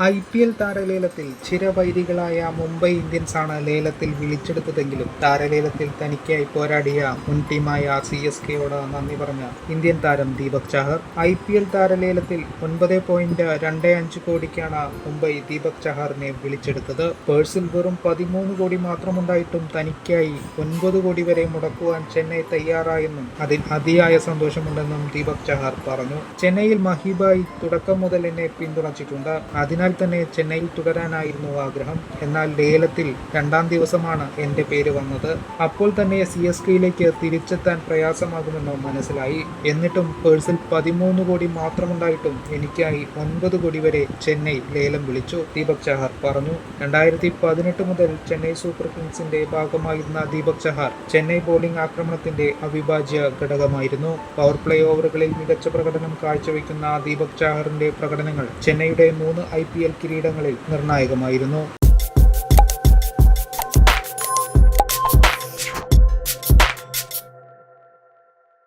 IPL താരലേലത്തിൽ ചിരവൈരികളായ Mumbai ഇന്ത്യൻസാണ് ലേലത്തിൽ വിളിച്ചെടുത്തതെങ്കിലും താരലേലത്തിൽ തനിക്കായി പോരാടിയ മുൻ ടീമായ CSKയോട് നന്ദി പറഞ്ഞ ഇന്ത്യൻ താരം ദീപക് ചാഹർ. IPL താരലേലത്തിൽ 9.25 കോടിക്കാണ് മുംബൈ ദീപക് ചാഹറിനെ വിളിച്ചെടുത്തത്. പേഴ്സിൽ വെറും 13 കോടി മാത്രമുണ്ടായിട്ടും തനിക്കായി 9 കോടി വരെ മുടക്കുവാൻ ചെന്നൈ തയ്യാറായെന്നും അതിൽ അതിയായ സന്തോഷമുണ്ടെന്നും ദീപക് ചാഹർ പറഞ്ഞു. ചെന്നൈയിൽ മഹിബായി തുടക്കം മുതൽ എന്നെ പിന്തുണച്ചിട്ടുണ്ട്. അതിനാൽ തന്നെ ചെന്നൈയിൽ തുടരാനായിരുന്നു ആഗ്രഹം. എന്നാൽ ലേലത്തിൽ 2-ാം ദിവസമാണ് എന്റെ പേര് വന്നത്. അപ്പോൾ തന്നെ CSKയിലേക്ക് തിരിച്ചെത്താൻ പ്രയാസമാകുമെന്ന് മനസ്സിലായി. എന്നിട്ടും പേഴ്സിൽ 13 കോടി മാത്രമുണ്ടായിട്ടും എനിക്കായി 9 കോടി വരെ ചെന്നൈ ലേലം വിളിച്ചു, ദീപക് ചാഹർ പറഞ്ഞു. 2018 മുതൽ ചെന്നൈ സൂപ്പർ കിങ്സിന്റെ ഭാഗമായിരുന്ന ദീപക് ചാഹർ ചെന്നൈ ബോളിംഗ് ആക്രമണത്തിന്റെ അവിഭാജ്യ ഘടകമായിരുന്നു. പവർ പ്ലേ ഓവറുകളിൽ മികച്ച പ്രകടനം കാഴ്ചവെക്കുന്ന ദീപക് ചാഹറിന്റെ പ്രകടനങ്ങൾ ചെന്നൈയുടെ 3 IPL കിരീടങ്ങളിൽ നിർണായകമായിരുന്നു.